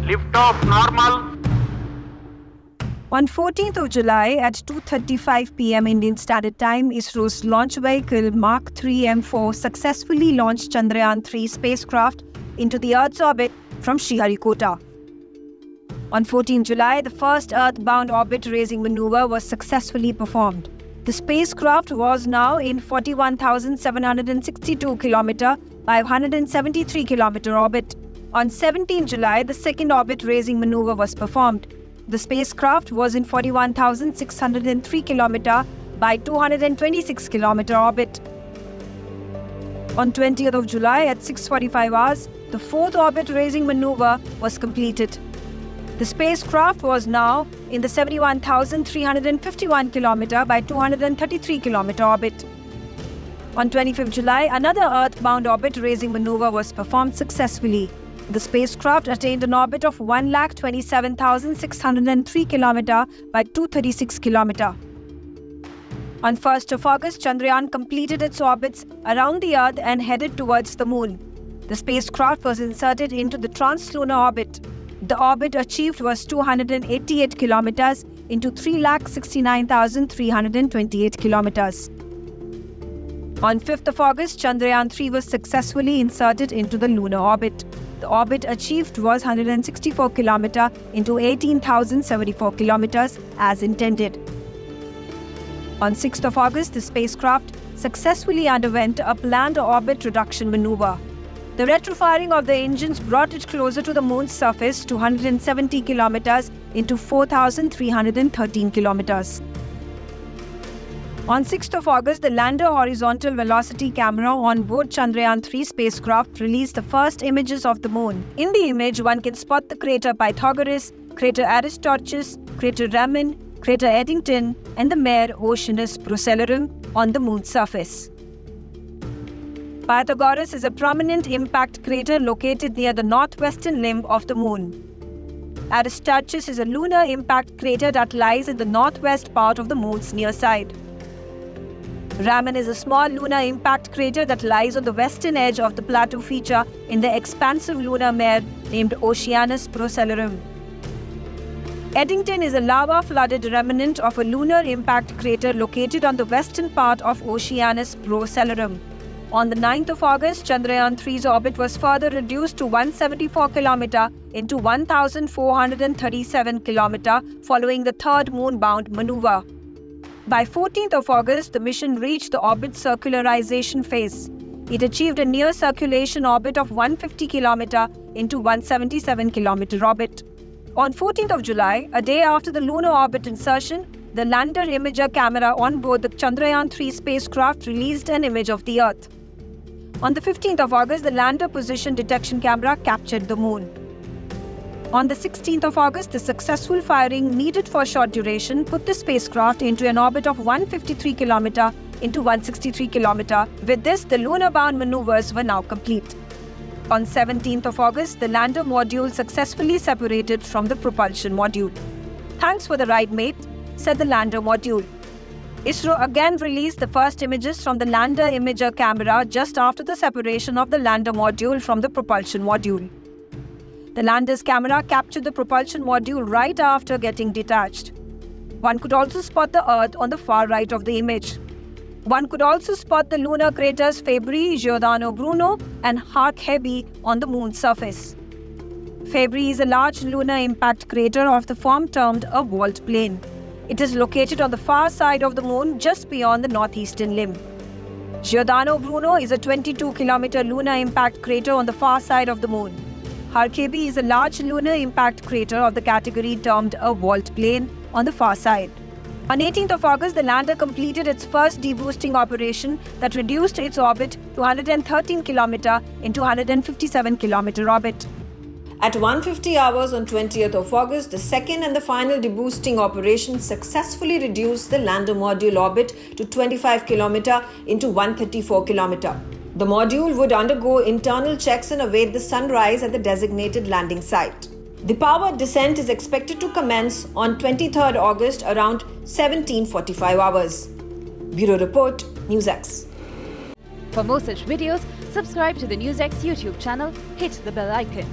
Liftoff normal. On 14th of July at 2:35 p.m. Indian Standard Time, ISRO's launch vehicle Mark 3 M4 successfully launched Chandrayaan 3 spacecraft into the Earth's orbit from Sriharikota. On 14th July, the first Earth-bound orbit-raising maneuver was successfully performed. The spacecraft was now in 41,762 km by 173 km orbit. On 17th July, the second orbit-raising maneuver was performed. The spacecraft was in 41,603 km by 226 km orbit. On 20th of July at 6:45 hours, the fourth orbit-raising maneuver was completed. The spacecraft was now in the 71,351 km by 233 km orbit. On 25th July, another Earth-bound orbit-raising maneuver was performed successfully. The spacecraft attained an orbit of 1,27,603 km by 236 km. On 1st of August, Chandrayaan completed its orbits around the Earth and headed towards the Moon. The spacecraft was inserted into the translunar orbit. The orbit achieved was 288 km into 3,69,328 km. On 5th of August, Chandrayaan 3 was successfully inserted into the lunar orbit. The orbit achieved was 164 km into 18,074 km as intended. On 6th of August, the spacecraft successfully underwent a planned orbit reduction maneuver. The retrofiring of the engines brought it closer to the Moon's surface to 170 km into 4,313 km. On 6th of August, the lander horizontal velocity camera on board Chandrayaan 3 spacecraft released the first images of the Moon. In the image, one can spot the crater Pythagoras, crater Aristarchus, crater Raman, crater Eddington, and the mare Oceanus Procellarum on the Moon's surface. Pythagoras is a prominent impact crater located near the northwestern limb of the Moon. Aristarchus is a lunar impact crater that lies in the northwest part of the Moon's near side. Raman is a small lunar impact crater that lies on the western edge of the plateau feature in the expansive lunar mare named Oceanus Procellarum. Eddington is a lava-flooded remnant of a lunar impact crater located on the western part of Oceanus Procellarum. On the 9th of August, Chandrayaan 3's orbit was further reduced to 174 km into 1,437 km following the third moon-bound maneuver. By 14th of August, the mission reached the orbit circularization phase. It achieved a near circulation orbit of 150 km into 177 km orbit. On 14th of July, a day after the lunar orbit insertion, the lander imager camera on board the Chandrayaan 3 spacecraft released an image of the Earth. On the 15th of August, the lander position detection camera captured the Moon. On the 16th of August, the successful firing needed for short duration put the spacecraft into an orbit of 153 km into 163 km. With this, the lunar-bound maneuvers were now complete. On 17th of August, the lander module successfully separated from the propulsion module. "Thanks for the ride, mate," said the lander module. ISRO again released the first images from the lander imager camera just after the separation of the lander module from the propulsion module. The lander's camera captured the propulsion module right after getting detached. One could also spot the Earth on the far right of the image. One could also spot the lunar craters Fabry, Giordano Bruno, and Harkheby on the Moon's surface. Fabry is a large lunar impact crater of the form termed a vault plane. It is located on the far side of the Moon, just beyond the northeastern limb. Giordano Bruno is a 22 km lunar impact crater on the far side of the Moon. Harkheby is a large lunar impact crater of the category termed a vault plane on the far side. On 18th of August, the lander completed its first deboosting operation that reduced its orbit to 113 km into 157 km orbit. At 1:50 hours on 20th of August, the second and the final deboosting operation successfully reduced the lander module orbit to 25 km into 134 km. The module would undergo internal checks and await the sunrise at the designated landing site. The powered descent is expected to commence on 23rd August around 17:45 hours. Bureau Report, NewsX. For more such videos, subscribe to the NewsX YouTube channel, hit the bell icon.